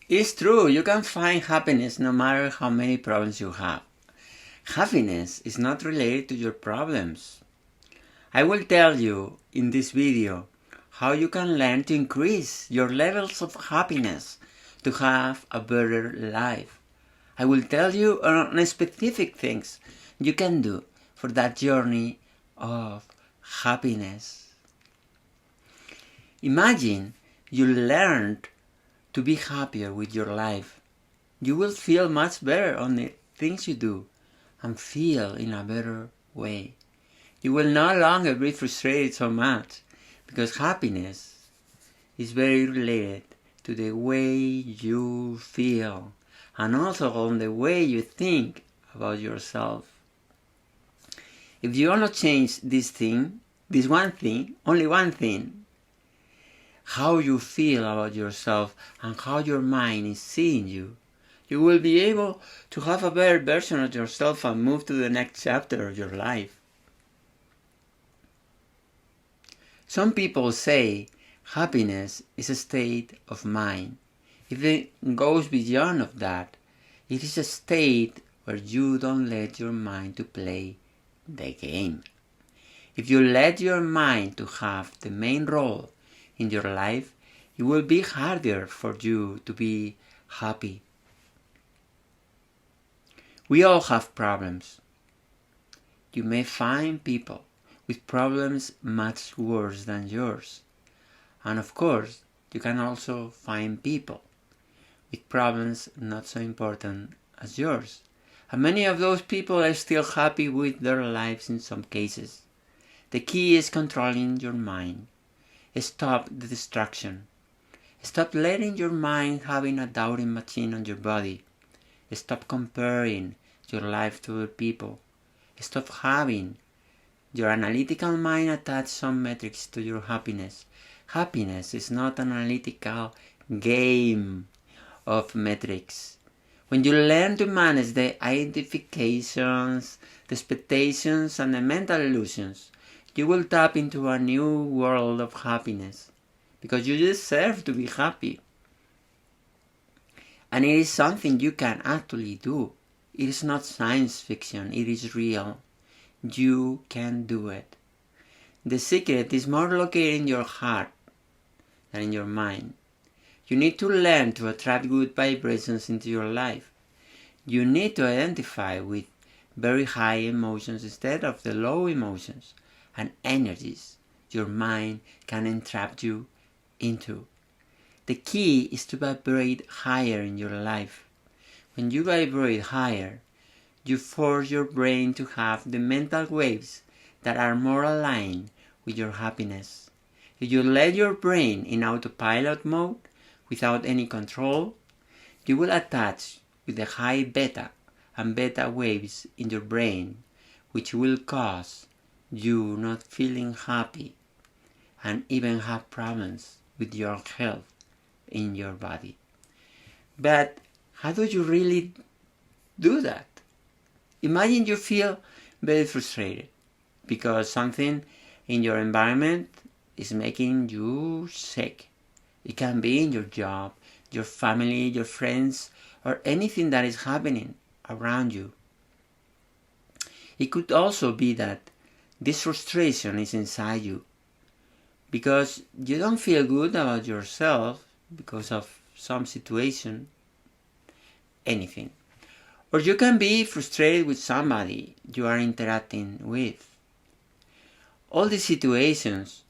It's true, you can find happiness no matter how many problems you have. Happiness is not related to your problems. I will tell you in this video how you can learn to increase your levels of happiness to have a better life. I will tell you on specific things you can do for that journey of happiness. Imagine you learned to be happier with your life. You will feel much better on the things you do and feel in a better way. You will no longer be frustrated so much because happiness is very related to the way you feel and also on the way you think about yourself. If you want to change this one thing, only one thing, how you feel about yourself and how your mind is seeing you, you will be able to have a better version of yourself and move to the next chapter of your life. Some people say happiness is a state of mind. If it goes beyond of that, it is a state where you don't let your mind to play the game. If you let your mind to have the main role in your life, it will be harder for you to be happy. We all have problems. You may find people with problems much worse than yours. And of course, you can also find people with problems not so important as yours. And many of those people are still happy with their lives in some cases. The key is controlling your mind. Stop the distraction. Stop letting your mind having a doubting machine on your body. Stop comparing your life to other people. Stop having your analytical mind attach some metrics to your happiness. Happiness is not an analytical game of metrics. When you learn to manage the identifications, the expectations, and the mental illusions, you will tap into a new world of happiness because you deserve to be happy. And it is something you can actually do. It is not science fiction, it is real. You can do it. The secret is more located in your heart than in your mind. You need to learn to attract good vibrations into your life. You need to identify with very high emotions instead of the low emotions and energies your mind can entrap you into. The key is to vibrate higher in your life. When you vibrate higher, you force your brain to have the mental waves that are more aligned with your happiness. If you let your brain in autopilot mode without any control, you will attach with the high beta and beta waves in your brain, which will cause you not feeling happy and even have problems with your health in your body. But how do you really do that? Imagine you feel very frustrated because something in your environment is making you sick. It can be in your job, your family, your friends, or anything that is happening around you. It could also be that this frustration is inside you because you don't feel good about yourself because of some situation, anything. Or you can be frustrated with somebody you are interacting with. All these situations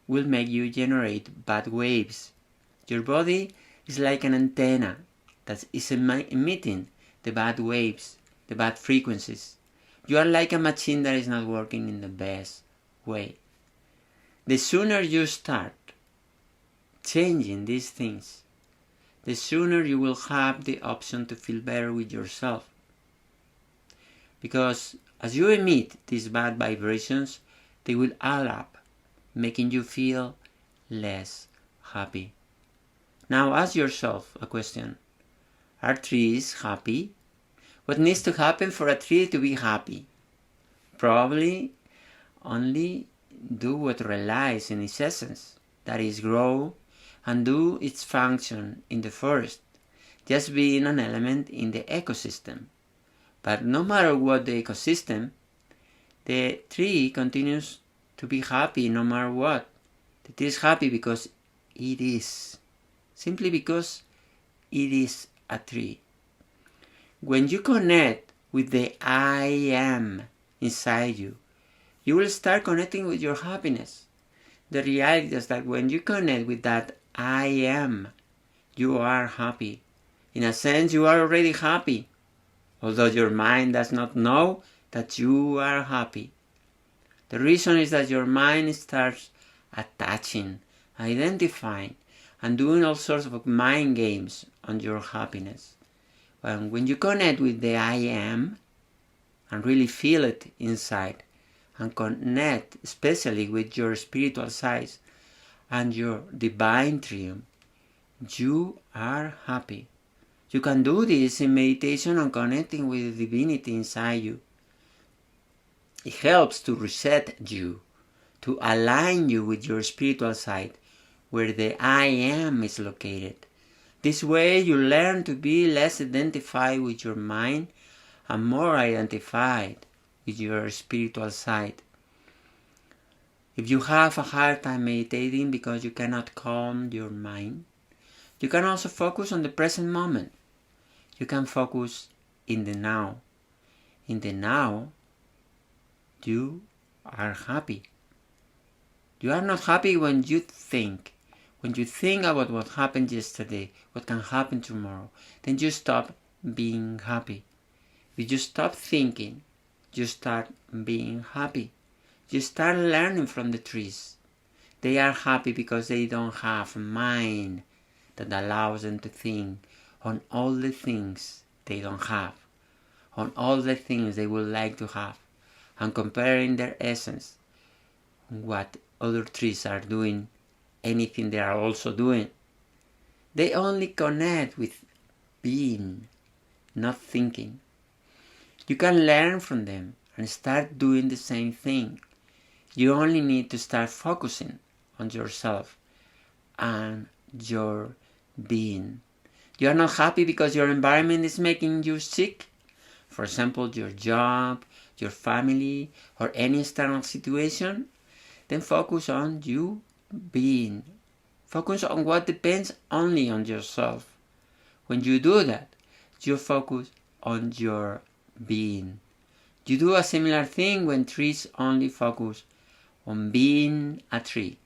will make you generate bad waves. Your body is like an antenna that is emitting the bad waves, the bad frequencies. You are like a machine that is not working in the best way. The sooner you start changing these things, the sooner you will have the option to feel better with yourself. Because as you emit these bad vibrations, they will add up, making you feel less happy. Now ask yourself a question. Are trees happy? What needs to happen for a tree to be happy? Probably only do what relies in its essence, that is grow and do its function in the forest just being an element in the ecosystem. But no matter what the ecosystem, the tree continues to be happy no matter what. The tree is happy because it is. Simply because it is a tree. When you connect with the I am inside you, you will start connecting with your happiness. The reality is that when you connect with that I am, you are happy. In a sense, you are already happy, although your mind does not know that you are happy. The reason is that your mind starts attaching, identifying, and doing all sorts of mind games on your happiness. And when you connect with the I am, and really feel it inside, and connect especially with your spiritual side and your divine triumph, you are happy. You can do this in meditation and connecting with the divinity inside you. It helps to reset you, to align you with your spiritual side, where the I am is located. This way you learn to be less identified with your mind and more identified with your spiritual side. If you have a hard time meditating because you cannot calm your mind, you can also focus on the present moment. You can focus in the now. In the now, you are happy. You are not happy when you think. When you think about what happened yesterday, what can happen tomorrow, then you stop being happy. If you stop thinking, you start being happy. You start learning from the trees. They are happy because they don't have a mind that allows them to think on all the things they don't have, on all the things they would like to have, and comparing their essence, what other trees are doing, anything they are also doing. They only connect with being, not thinking. You can learn from them and start doing the same thing. You only need to start focusing on yourself and your being. You are not happy because your environment is making you sick. For example, your job, your family, or any external situation. Then focus on you being. Focus on what depends only on yourself. When you do that, you focus on your being. You do a similar thing when trees only focus on being a tree.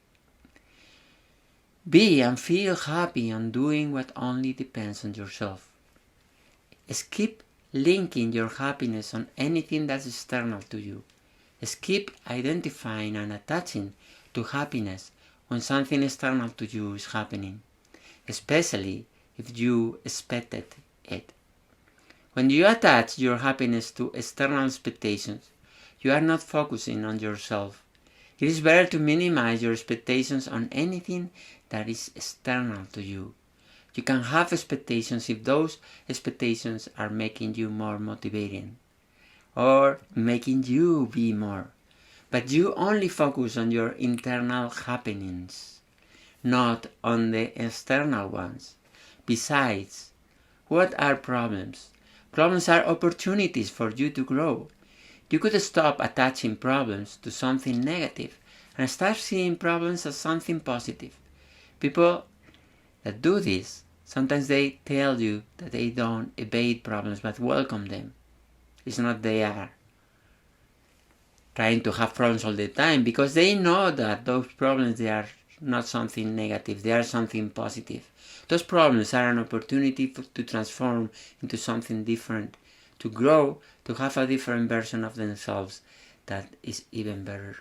Be and feel happy on doing what only depends on yourself. Skip linking your happiness on anything that's external to you. Skip identifying and attaching to happiness when something external to you is happening, especially if you expected it. When you attach your happiness to external expectations, you are not focusing on yourself. It is better to minimize your expectations on anything that is external to you. You can have expectations if those expectations are making you more motivating or making you be more. But you only focus on your internal happenings, not on the external ones. Besides, what are problems? Problems are opportunities for you to grow. You could stop attaching problems to something negative and start seeing problems as something positive. People that do this, sometimes they tell you that they don't evade problems but welcome them. It's not they are trying to have problems all the time because they know that those problems, they are not something negative, they are something positive. Those problems are an opportunity to transform into something different, to grow, to have a different version of themselves that is even better.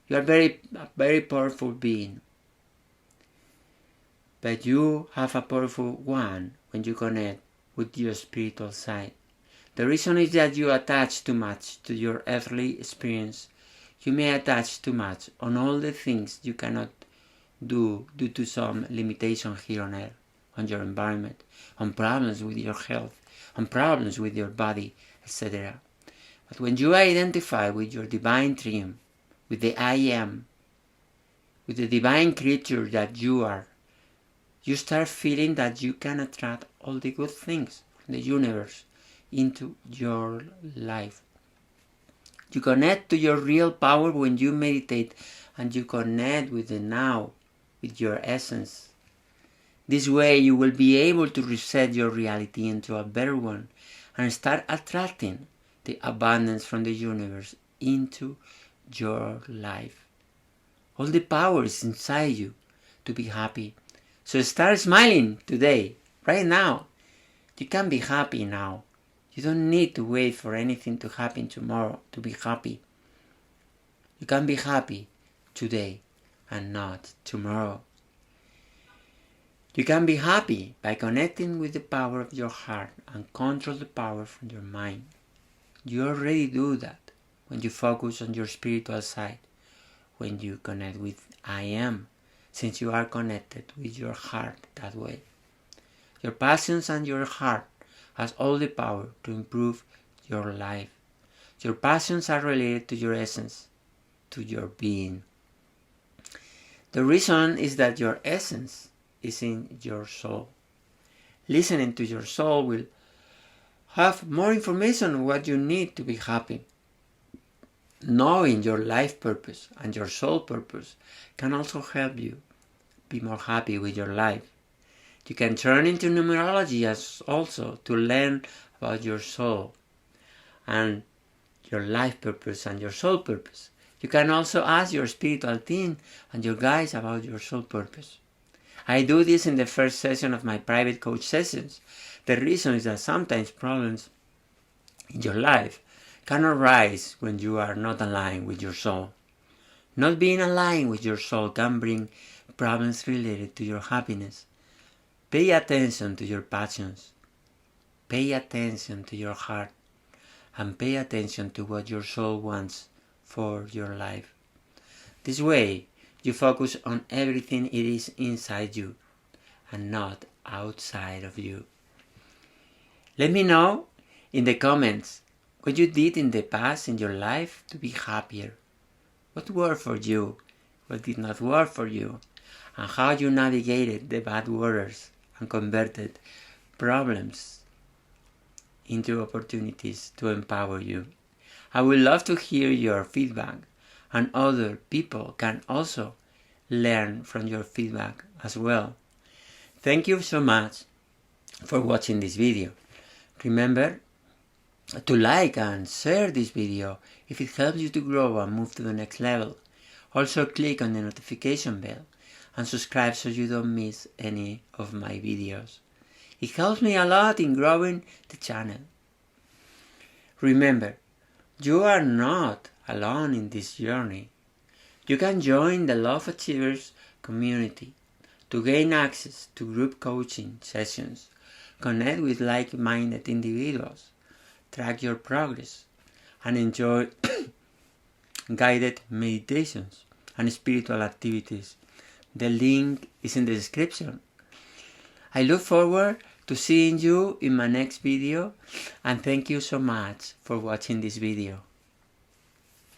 You are a very powerful being, but you have a powerful one when you connect with your spiritual side. The reason is that you attach too much to your earthly experience. You may attach too much on all the things you cannot do due to some limitation here on earth, on your environment, on problems with your health, on problems with your body, etc. But when you identify with your divine triumph, with the I am, with the divine creature that you are, you start feeling that you can attract all the good things from the universe into your life. You connect to your real power when you meditate, and you connect with the now, with your essence. This way you will be able to reset your reality into a better one and start attracting the abundance from the universe into your life. All the power is inside you to be happy. So start smiling today, right now. You can be happy now. You don't need to wait for anything to happen tomorrow to be happy. You can be happy today and not tomorrow. You can be happy by connecting with the power of your heart and control the power from your mind. You already do that when you focus on your spiritual side, when you connect with I am, since you are connected with your heart that way. Your passions and your heart has all the power to improve your life. Your passions are related to your essence, to your being. The reason is that your essence is in your soul. Listening to your soul will have more information on what you need to be happy. Knowing your life purpose and your soul purpose can also help you be more happy with your life. You can turn into numerology as also to learn about your soul and your life purpose and your soul purpose. You can also ask your spiritual team and your guides about your soul purpose. I do this in the first session of my private coach sessions. The reason is that sometimes problems in your life can arise when you are not aligned with your soul. Not being aligned with your soul can bring problems related to your happiness. Pay attention to your passions. Pay attention to your heart. And pay attention to what your soul wants for your life. This way, you focus on everything it is inside you and not outside of you. Let me know in the comments what you did in the past in your life to be happier. What worked for you, what did not work for you, and how you navigated the bad waters and converted problems into opportunities to empower you. I would love to hear your feedback, and other people can also learn from your feedback as well. Thank you so much for watching this video. Remember to like and share this video if it helps you to grow and move to the next level. Also click on the notification bell and subscribe so you don't miss any of my videos. It helps me a lot in growing the channel. Remember, you are not alone in this journey. You can join the Love Achievers community to gain access to group coaching sessions, connect with like-minded individuals, track your progress, and enjoy guided meditations and spiritual activities. The link is in the description. I look forward to seeing you in my next video, and thank you so much for watching this video.